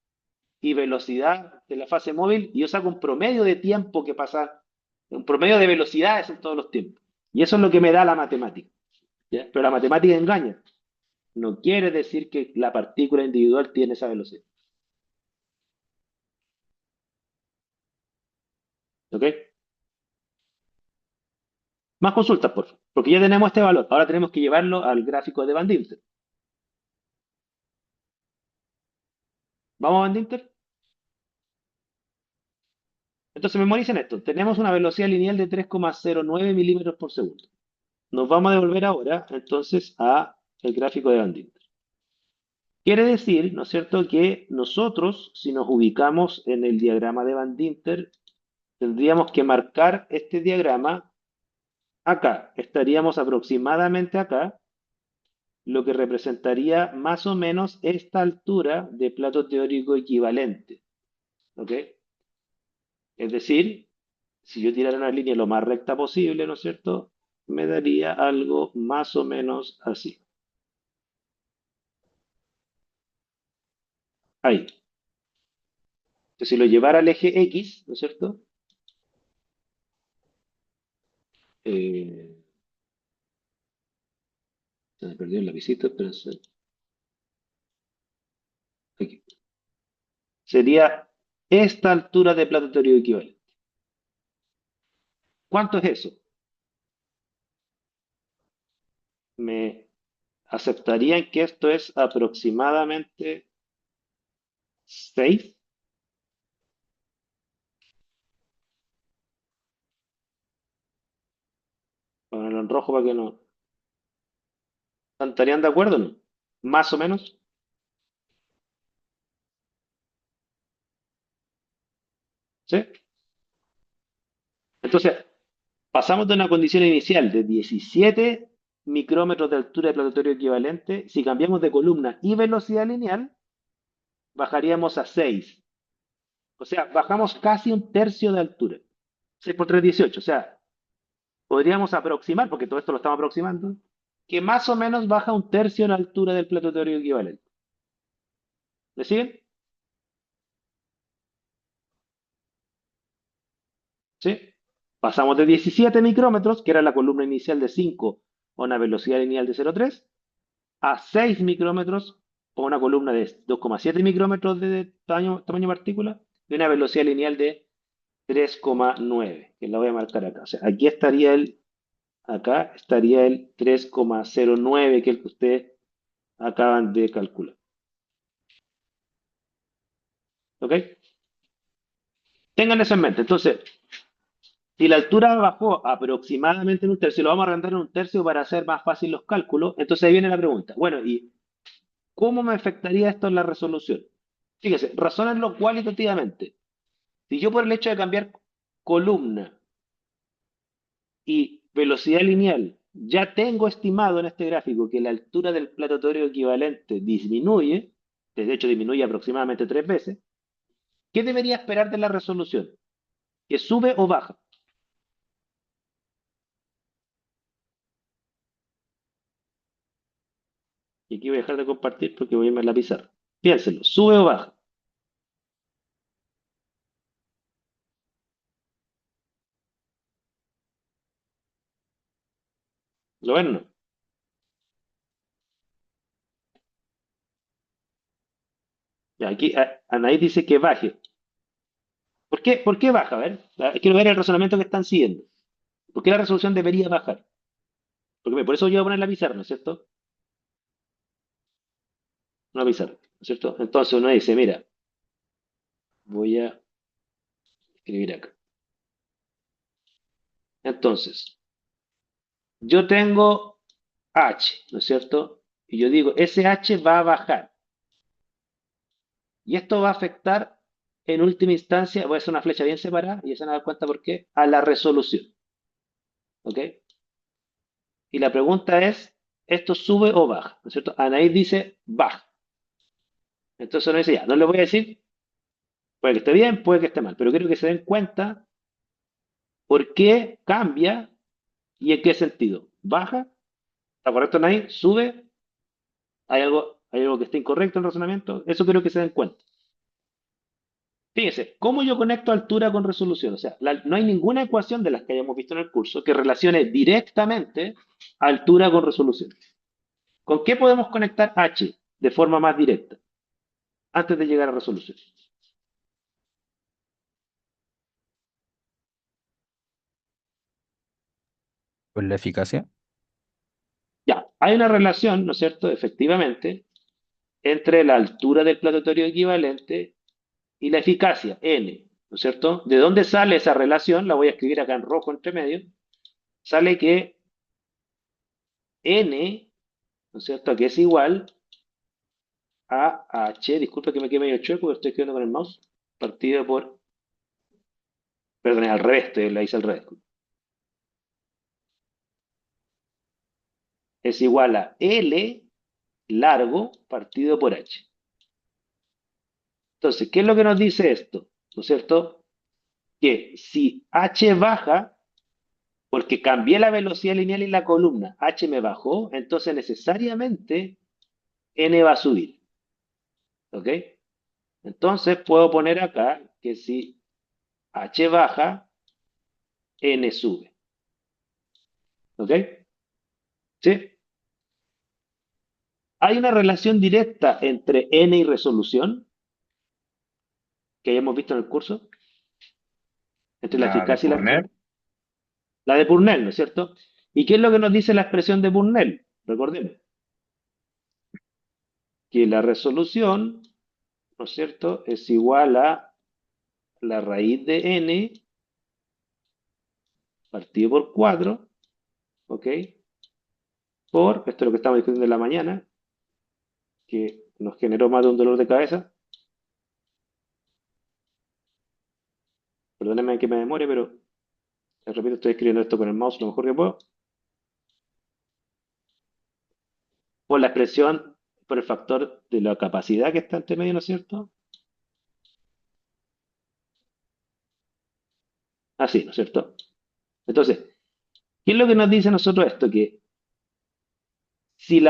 y velocidad de la fase móvil, y yo saco un promedio de tiempo que pasa, un promedio de velocidades en todos los tiempos. Y eso es lo que me da la matemática. ¿Ya? Pero la matemática engaña. No quiere decir que la partícula individual tiene esa velocidad. ¿Ok? Más consultas, por favor. Porque ya tenemos este valor. Ahora tenemos que llevarlo al gráfico de Van Dinter. ¿Vamos a Van Dinter? Entonces memoricen esto. Tenemos una velocidad lineal de 3,09 milímetros por segundo. Nos vamos a devolver ahora, entonces, a el gráfico de Van Dinter. Quiere decir, ¿no es cierto?, que nosotros, si nos ubicamos en el diagrama de Van Dinter, tendríamos que marcar este diagrama acá. Estaríamos aproximadamente acá, lo que representaría más o menos esta altura de plato teórico equivalente. ¿Ok? Es decir, si yo tirara una línea lo más recta posible, ¿no es cierto? Me daría algo más o menos así. Ahí. Entonces, si lo llevara al eje X, ¿no es cierto? Eh, Se me perdió el lapicito, pero aquí. Sería esta altura de plato teórico equivalente. ¿Cuánto es eso? Me aceptarían que esto es aproximadamente 6. Ponerlo en rojo para que no. ¿Estarían de acuerdo o no? Más o menos. ¿Sí? Entonces, pasamos de una condición inicial de 17 micrómetros de altura de planetario equivalente. Si cambiamos de columna y velocidad lineal, bajaríamos a 6. O sea, bajamos casi un tercio de altura. 6 por 3, 18. O sea, podríamos aproximar, porque todo esto lo estamos aproximando, que más o menos baja un tercio en altura del planetario equivalente. ¿Me siguen? ¿Sí? Pasamos de 17 micrómetros, que era la columna inicial de 5, a una velocidad lineal de 0,3, a 6 micrómetros, o una columna de 2,7 micrómetros de tamaño partícula, de una velocidad lineal de 3,9, que la voy a marcar acá. O sea, acá estaría el 3,09, que es el que ustedes acaban de calcular. ¿Ok? Tengan eso en mente. Entonces, si la altura bajó aproximadamente en un tercio, lo vamos a arrendar en un tercio para hacer más fácil los cálculos. Entonces ahí viene la pregunta. Bueno, ¿y cómo me afectaría esto en la resolución? Fíjese, razónenlo cualitativamente. Si yo por el hecho de cambiar columna y velocidad lineal ya tengo estimado en este gráfico que la altura del planetario equivalente disminuye, de hecho disminuye aproximadamente 3 veces, ¿qué debería esperar de la resolución? ¿Que sube o baja? Y aquí voy a dejar de compartir porque voy a irme a la pizarra. Piénselo, ¿sube o baja? ¿Lo ven o no? Ya, aquí Anaí dice que baje. ¿Por qué baja? A ver, quiero ver el razonamiento que están siguiendo. ¿Por qué la resolución debería bajar? Porque por eso yo voy a poner la pizarra, ¿no es cierto? Una pizarra, ¿no es cierto? Entonces uno dice, mira, voy a escribir acá. Entonces, yo tengo H, ¿no es cierto? Y yo digo, ese H va a bajar. Y esto va a afectar, en última instancia, voy a hacer una flecha bien separada, y ya se van a dar cuenta por qué, a la resolución. ¿Ok? Y la pregunta es, ¿esto sube o baja? ¿No es cierto? Anaís dice baja. Entonces uno dice, ya, no le voy a decir, puede que esté bien, puede que esté mal, pero quiero que se den cuenta por qué cambia y en qué sentido. ¿Baja? ¿Está correcto, Anaís? ¿Sube? Hay algo que está incorrecto en el razonamiento? Eso quiero que se den cuenta. Fíjense, ¿cómo yo conecto altura con resolución? O sea, no hay ninguna ecuación de las que hayamos visto en el curso que relacione directamente altura con resolución. ¿Con qué podemos conectar H de forma más directa antes de llegar a resolución? Pues la eficacia. Ya, hay una relación, ¿no es cierto?, efectivamente, entre la altura del planetario equivalente y la eficacia, N, ¿no es cierto? ¿De dónde sale esa relación? La voy a escribir acá en rojo entre medio. Sale que N, ¿no es cierto?, que es igual a H, disculpe que me quede medio chueco porque estoy escribiendo con el mouse, partido por, perdón, al revés, la hice al revés. Es igual a L largo partido por H. Entonces, ¿qué es lo que nos dice esto? ¿No es cierto? Que si H baja, porque cambié la velocidad lineal y la columna, H me bajó, entonces necesariamente N va a subir. ¿Ok? Entonces puedo poner acá que si H baja, N sube. ¿Ok? ¿Sí? Hay una relación directa entre N y resolución que ya hemos visto en el curso, entre la La de eficacia y Purner. la de Purnell, ¿no es cierto? ¿Y qué es lo que nos dice la expresión de Purnell? Recordemos que la resolución, ¿no es cierto?, es igual a la raíz de N partido por 4 ¿ok? Por, esto es lo que estamos discutiendo en la mañana, que nos generó más de un dolor de cabeza. Perdónenme que me demore, pero les repito, estoy escribiendo esto con el mouse lo mejor que puedo. Por la expresión, por el factor de la capacidad que está entre medio, ¿no es cierto? Así, ¿no es cierto? Entonces, ¿qué es lo que nos dice a nosotros esto? Que si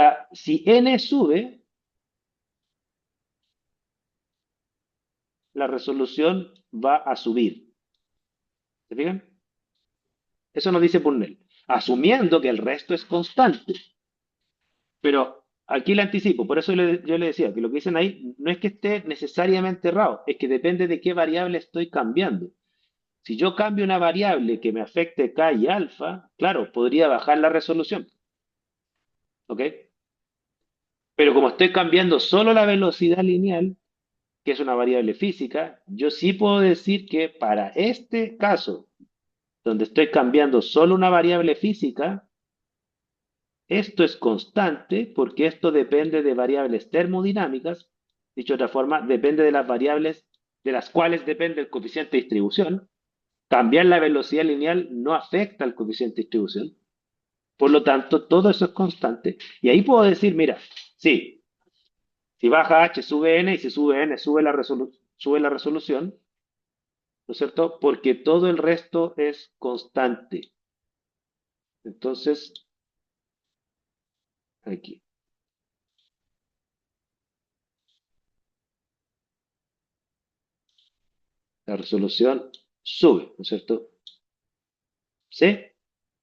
n sube, la resolución va a subir. ¿Se fijan? Eso nos dice Purnell, asumiendo que el resto es constante. Pero aquí le anticipo, por eso yo le decía que lo que dicen ahí no es que esté necesariamente errado, es que depende de qué variable estoy cambiando. Si yo cambio una variable que me afecte K y alfa, claro, podría bajar la resolución, ¿ok? Pero como estoy cambiando solo la velocidad lineal, que es una variable física, yo sí puedo decir que para este caso, donde estoy cambiando solo una variable física, esto es constante porque esto depende de variables termodinámicas, dicho de otra forma, depende de las variables de las cuales depende el coeficiente de distribución. Cambiar la velocidad lineal no afecta al coeficiente de distribución. Por lo tanto, todo eso es constante. Y ahí puedo decir, mira, sí, si baja h sube n y si sube n sube la resolución, ¿no es cierto? Porque todo el resto es constante. Entonces, aquí, la resolución sube, ¿no es cierto? ¿Sí?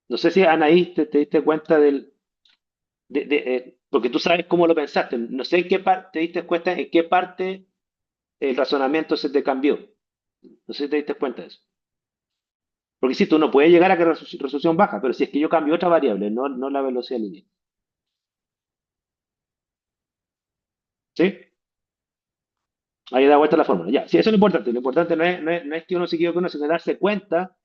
No sé si Anaí te diste cuenta porque tú sabes cómo lo pensaste. No sé en qué parte te diste cuenta, en qué parte el razonamiento se te cambió. No sé si te diste cuenta de eso. Porque si tú no puedes llegar a que resolución baja, pero si es que yo cambio otra variable, no la velocidad lineal. ¿Sí? Ahí da vuelta la fórmula. Ya, sí, eso es lo importante. Lo importante no es que uno se equivoque, sino darse cuenta.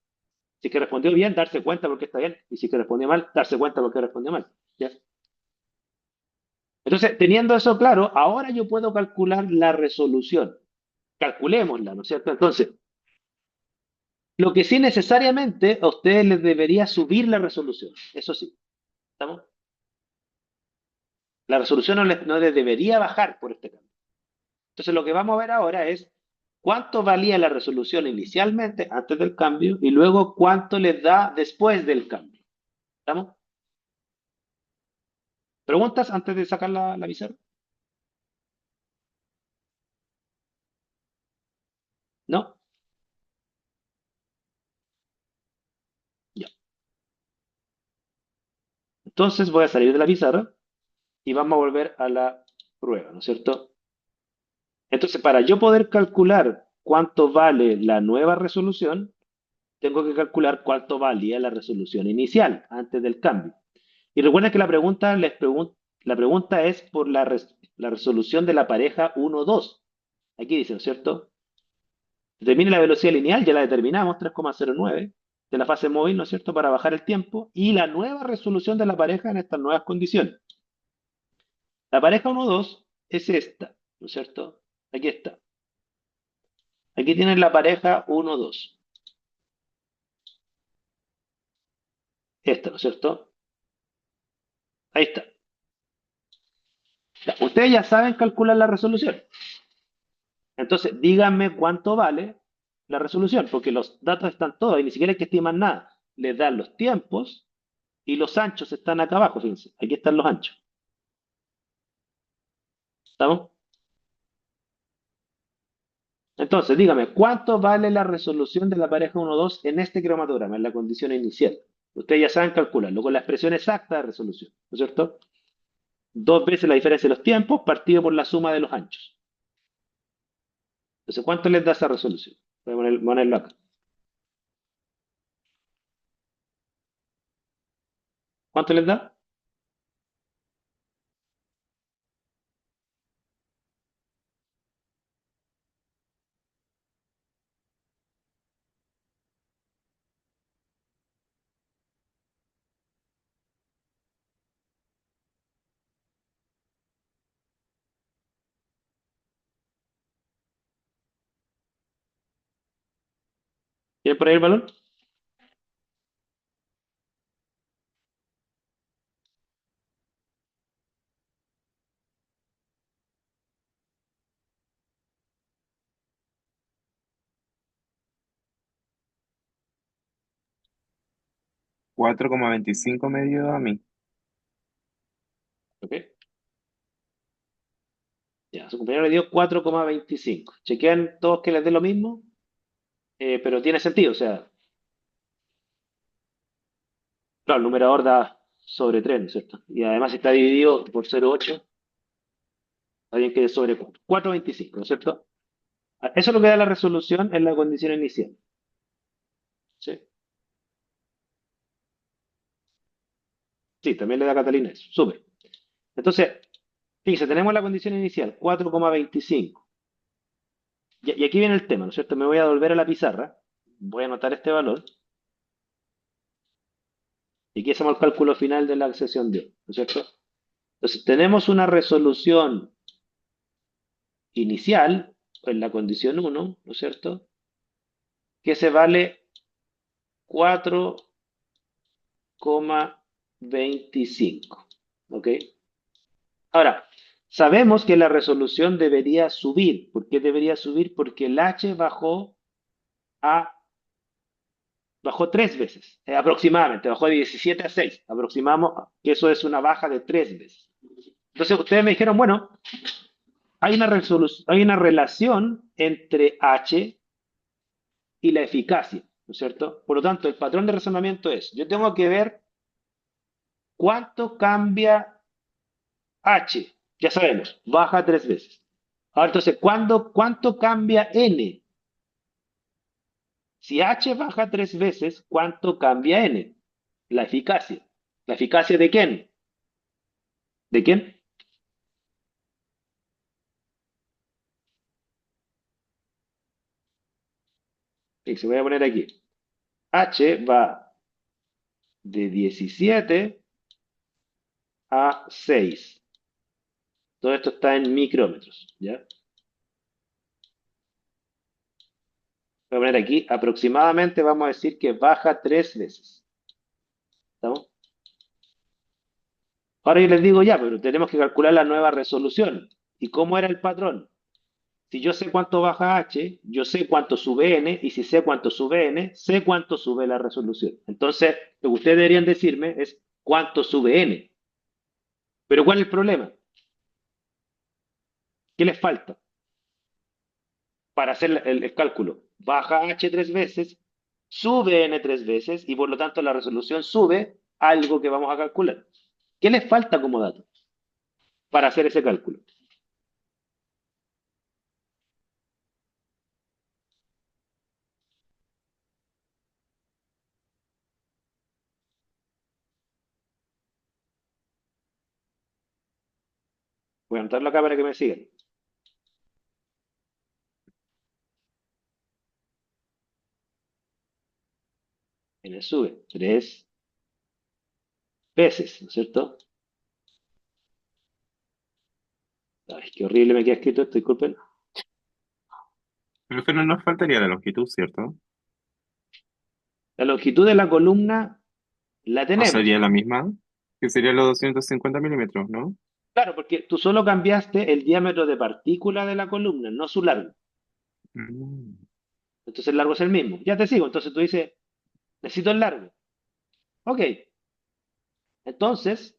Si es que respondió bien, darse cuenta porque está bien. Y si es que respondió mal, darse cuenta porque respondió mal. ¿Ya? Entonces, teniendo eso claro, ahora yo puedo calcular la resolución. Calculémosla, ¿no es cierto? Entonces, lo que sí necesariamente a ustedes les debería subir la resolución. Eso sí. ¿Estamos? La resolución no les debería bajar por este cambio. Entonces, lo que vamos a ver ahora es cuánto valía la resolución inicialmente, antes del cambio, y luego cuánto les da después del cambio. ¿Estamos? ¿Preguntas antes de sacar la pizarra? ¿No? Ya. Entonces voy a salir de la pizarra y vamos a volver a la prueba, ¿no es cierto? Entonces, para yo poder calcular cuánto vale la nueva resolución, tengo que calcular cuánto valía la resolución inicial antes del cambio. Y recuerden que la pregunta es por la resolución de la pareja 1-2. Aquí dice, ¿no es cierto? Determine la velocidad lineal, ya la determinamos, 3,09 de la fase móvil, ¿no es cierto?, para bajar el tiempo, y la nueva resolución de la pareja en estas nuevas condiciones. La pareja 1-2 es esta, ¿no es cierto? Aquí está. Aquí tienen la pareja 1-2. Esta, ¿no es cierto? Ahí está. Ya, ustedes ya saben calcular la resolución. Entonces, díganme cuánto vale la resolución, porque los datos están todos y ni siquiera hay que estimar nada. Les dan los tiempos y los anchos están acá abajo, fíjense. Aquí están los anchos. ¿Estamos? Entonces, dígame, ¿cuánto vale la resolución de la pareja 1-2 en este cromatograma, en la condición inicial? Ustedes ya saben calcularlo con la expresión exacta de resolución, ¿no es cierto? Dos veces la diferencia de los tiempos partido por la suma de los anchos. Entonces, ¿cuánto les da esa resolución? Voy a ponerlo acá. ¿Cuánto les da? ¿Tienen por ahí el valor? Cuatro coma veinticinco me dio a mí. ¿Ok? Ya, su compañero le dio 4,25. Chequean todos que les dé lo mismo, pero tiene sentido, o sea, claro, el numerador da sobre 3, ¿no es cierto? Y además está dividido por 0,8, está bien que es sobre 4. 4,25, ¿no es cierto? Eso es lo que da la resolución en la condición inicial. ¿Sí? Sí, también le da Catalina eso. Súper. Entonces, fíjense, tenemos la condición inicial, 4,25. Y aquí viene el tema, ¿no es cierto? Me voy a volver a la pizarra, voy a anotar este valor, y aquí hacemos el cálculo final de la sesión de hoy, ¿no es cierto? Entonces, tenemos una resolución inicial en la condición uno, ¿no es cierto? Que se vale 4,25. ¿Ok? Ahora, sabemos que la resolución debería subir. ¿Por qué debería subir? Porque el H a, bajó 3 veces, aproximadamente, bajó de 17 a 6. Aproximamos que eso es una baja de 3 veces. Entonces, ustedes me dijeron, bueno, hay una relación entre H y la eficacia, ¿no es cierto? Por lo tanto, el patrón de razonamiento es, yo tengo que ver cuánto cambia H. Ya sabemos, baja 3 veces. Ahora, entonces, ¿cuánto cambia N? Si H baja 3 veces, ¿cuánto cambia N? La eficacia. ¿La eficacia de quién? ¿De quién? Y se voy a poner aquí. H va de 17 a 6. Todo esto está en micrómetros, ¿ya? Voy a poner aquí, aproximadamente vamos a decir que baja 3 veces. ¿Estamos? Ahora yo les digo ya, pero tenemos que calcular la nueva resolución. ¿Y cómo era el patrón? Si yo sé cuánto baja H, yo sé cuánto sube N, y si sé cuánto sube N, sé cuánto sube la resolución. Entonces, lo que ustedes deberían decirme es cuánto sube N. Pero ¿cuál es el problema? ¿Qué les falta para hacer el cálculo? Baja H 3 veces, sube N 3 veces, y por lo tanto la resolución sube algo que vamos a calcular. ¿Qué les falta como dato para hacer ese cálculo? Voy a anotarlo acá para que me sigan. N sube 3 veces, ¿no es cierto? Ay, qué horrible me queda escrito esto, disculpen. Pero que no nos faltaría la longitud, ¿cierto? La longitud de la columna la ¿O sería tenemos. la misma? Que sería los 250 milímetros, ¿no? Claro, porque tú solo cambiaste el diámetro de partícula de la columna, no su largo. Mm. Entonces el largo es el mismo. Ya te sigo. Entonces tú dices, necesito el largo. Ok. Entonces,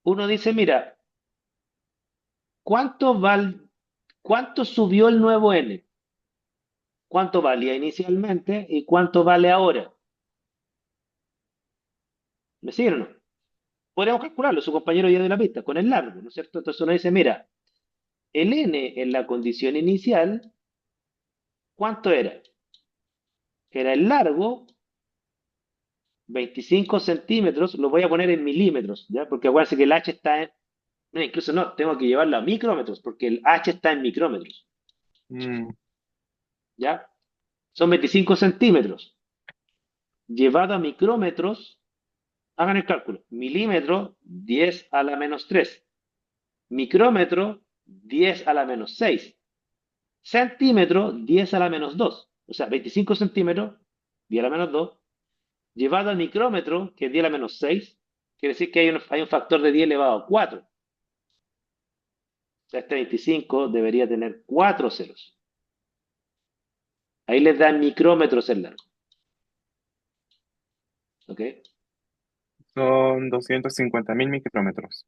uno dice, mira, ¿cuánto cuánto subió el nuevo n? ¿Cuánto valía inicialmente y cuánto vale ahora? ¿Me siguen o no? Podríamos calcularlo, su compañero ya de la pista, con el largo, ¿no es cierto? Entonces uno dice, mira, el n en la condición inicial, ¿cuánto era? Era el largo, 25 centímetros, lo voy a poner en milímetros, ¿ya? Porque acuérdense que el h está en, no, incluso no, tengo que llevarlo a micrómetros, porque el h está en micrómetros, Mm. ¿ya? Son 25 centímetros. Llevado a micrómetros, hagan el cálculo. Milímetro, 10 a la menos 3. Micrómetro, 10 a la menos 6. Centímetro, 10 a la menos 2. o sea, 25 centímetros, 10 a la menos 2, llevado al micrómetro, que es 10 a la menos 6, quiere decir que hay un factor de 10 elevado a 4. O sea, este 25 debería tener 4 ceros. Ahí les da micrómetros el largo. ¿Ok? Son 250.000 micrómetros.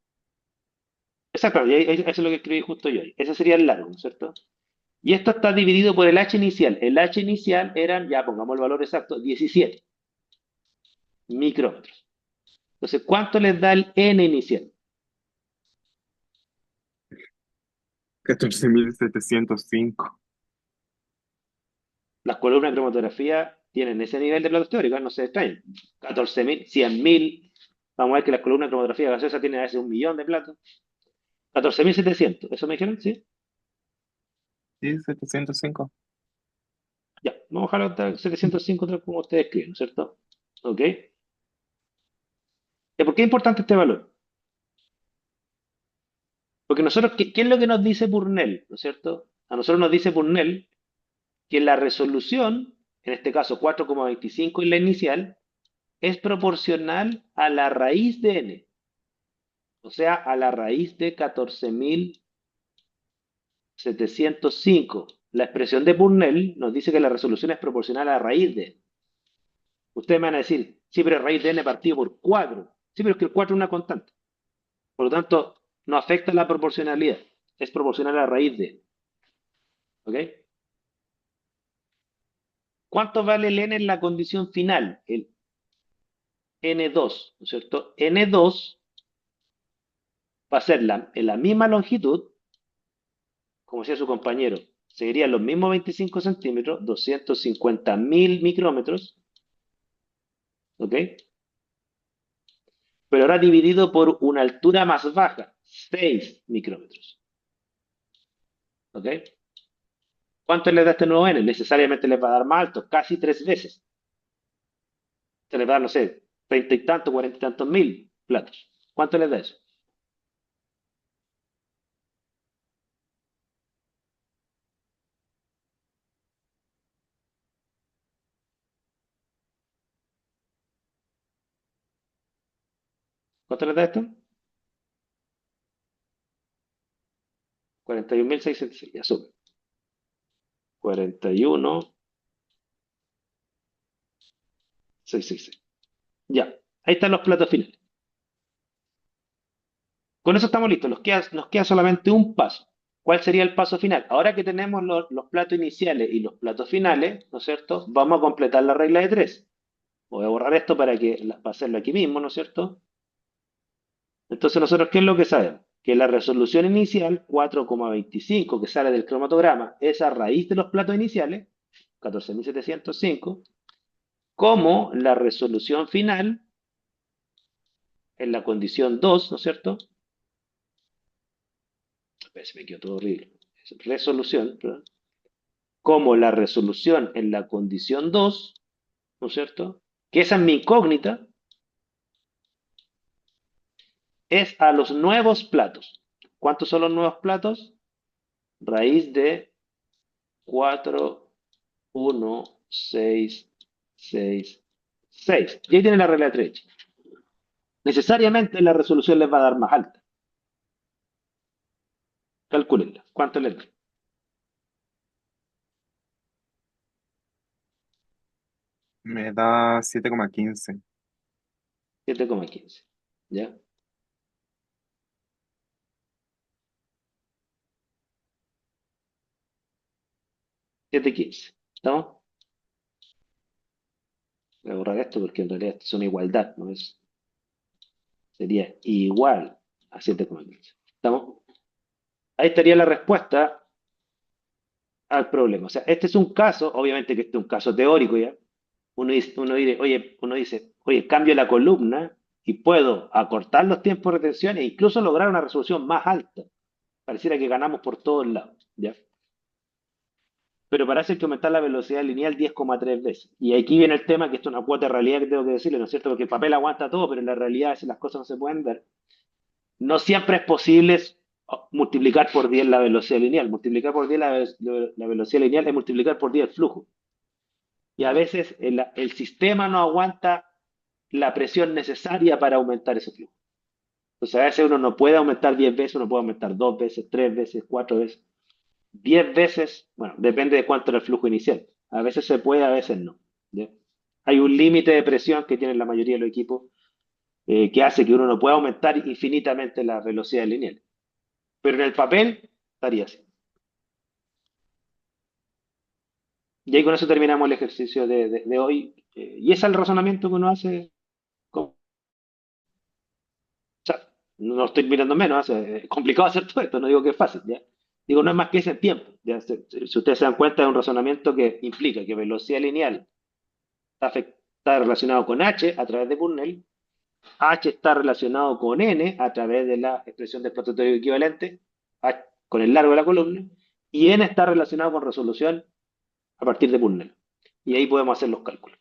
Exactamente, eso es lo que escribí justo yo ahí. Ese sería el largo, ¿no es cierto? Y esto está dividido por el h inicial. El h inicial eran, ya pongamos el valor exacto, 17 micrómetros. Entonces, ¿cuánto les da el n inicial? 14.705. Las columnas de cromatografía tienen ese nivel de platos teóricos, no se extrañen. 14.000, 100.000. Vamos a ver que las columnas de cromatografía gaseosa tienen a veces 1.000.000 de platos. 14.700, ¿eso me dijeron? Sí. Sí, 705. Ya, vamos a dejarlo hasta 705 tal como ustedes escriben, ¿no es cierto? ¿Ok? ¿Por qué es importante este valor? Porque nosotros, ¿qué es lo que nos dice Burnell? ¿No es cierto? A nosotros nos dice Burnell que la resolución, en este caso 4,25 en la inicial, es proporcional a la raíz de n, o sea, a la raíz de 14.705. La expresión de Burnell nos dice que la resolución es proporcional a la raíz de n. Ustedes me van a decir, sí, pero raíz de n partido por 4. Sí, pero es que el 4 es una constante. Por lo tanto, no afecta la proporcionalidad. Es proporcional a la raíz de n. ¿Ok? ¿Cuánto vale el n en la condición final? El n2, ¿no es cierto? N2 va a ser en la misma longitud, como decía su compañero, seguirían los mismos 25 centímetros, 250.000 micrómetros, ¿ok? Pero ahora dividido por una altura más baja, 6 micrómetros, ¿ok? ¿Cuánto le da este nuevo n? Necesariamente les va a dar más alto, casi 3 veces. Se les va a dar, no sé, 30 y tantos, 40 y tantos mil platos. ¿Cuánto les da eso? ¿Cuánto les da esto? 41.606, ya sube. 41.666. Ya, ahí están los platos finales. Con eso estamos listos, nos queda solamente un paso. ¿Cuál sería el paso final? Ahora que tenemos los platos iniciales y los platos finales, ¿no es cierto? Vamos a completar la regla de 3. Voy a borrar esto para hacerlo aquí mismo, ¿no es cierto? Entonces nosotros, ¿qué es lo que sabemos? Que la resolución inicial, 4,25, que sale del cromatograma, es a raíz de los platos iniciales, 14.705, como la resolución final, en la condición 2, ¿no es cierto? A ver, se me quedó todo horrible. Resolución, ¿verdad? Como la resolución en la condición 2, ¿no es cierto? Que esa es mi incógnita, es a los nuevos platos. ¿Cuántos son los nuevos platos? Raíz de 4, 1, 6, 6, 6. Y ahí tiene la regla de 3. Necesariamente la resolución les va a dar más alta. Calcúlenla. ¿Cuánto les da? Me da 7,15. 7,15. ¿Ya? 7,15. ¿Estamos? Voy a borrar esto porque en realidad esto es una igualdad, ¿no es? Sería igual a 7,15. ¿Estamos? Ahí estaría la respuesta al problema. O sea, este es un caso, obviamente que este es un caso teórico ya. Uno dice, oye, cambio la columna y puedo acortar los tiempos de retención e incluso lograr una resolución más alta. Pareciera que ganamos por todos lados, ¿ya? Pero para eso hay que aumentar la velocidad lineal 10,3 veces. Y aquí viene el tema, que esto es una cuota de realidad que tengo que decirle, ¿no es cierto? Porque el papel aguanta todo, pero en la realidad las cosas no se pueden ver. No siempre es posible multiplicar por 10 la velocidad lineal. Multiplicar por 10 la velocidad lineal es multiplicar por 10 el flujo. Y a veces el sistema no aguanta la presión necesaria para aumentar ese flujo. Entonces a veces uno no puede aumentar 10 veces, uno puede aumentar 2 veces, 3 veces, 4 veces, 10 veces, bueno, depende de cuánto era el flujo inicial. A veces se puede, a veces no. ¿Ya? Hay un límite de presión que tienen la mayoría de los equipos que hace que uno no pueda aumentar infinitamente la velocidad lineal. Pero en el papel estaría así. Y ahí con eso terminamos el ejercicio de hoy. Y ese es el razonamiento que uno hace. O sea, no estoy mirando menos, es complicado hacer todo esto, no digo que es fácil, ¿ya? Digo, no es más que ese tiempo. ¿Ya? Si ustedes se dan cuenta, es un razonamiento que implica que velocidad lineal está relacionado con h a través de Purnell, h está relacionado con n a través de la expresión del prototipo equivalente, con el largo de la columna, y n está relacionado con resolución a partir de Purnell. Y ahí podemos hacer los cálculos.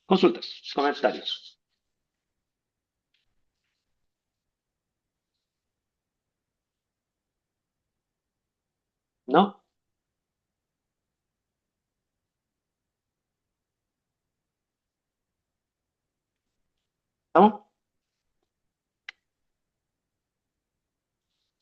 Consultas, comentarios. ¿No? ¿Estamos?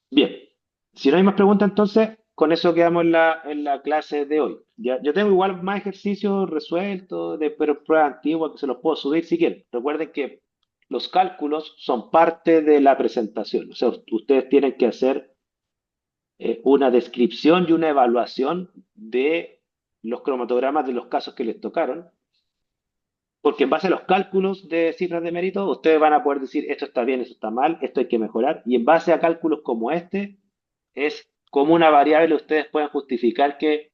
Bien. Si no hay más preguntas, entonces, con eso quedamos en la clase de hoy. Ya, yo tengo igual más ejercicios resueltos, pero pruebas antiguas que se los puedo subir si quieren. Recuerden que los cálculos son parte de la presentación. O sea, ustedes tienen que hacer una descripción y una evaluación de los cromatogramas de los casos que les tocaron, porque en base a los cálculos de cifras de mérito, ustedes van a poder decir esto está bien, esto está mal, esto hay que mejorar, y en base a cálculos como este, es como una variable ustedes pueden justificar que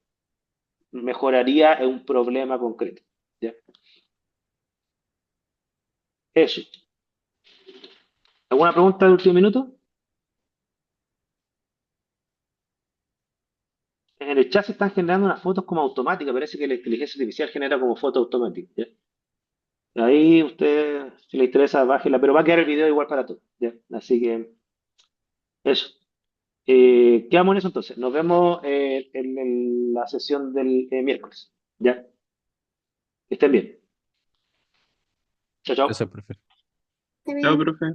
mejoraría en un problema concreto. ¿Ya? Eso. ¿Alguna pregunta de último minuto? En el chat se están generando unas fotos como automáticas, parece que la inteligencia artificial genera como fotos automáticas. ¿Ya? Ahí usted, si le interesa, bájela, pero va a quedar el video igual para todos. ¿Ya? Así que eso. Quedamos en eso entonces. Nos vemos en la sesión del miércoles. ¿Ya? Que estén bien. Chao, chao. Eso, profe. Chao, profe.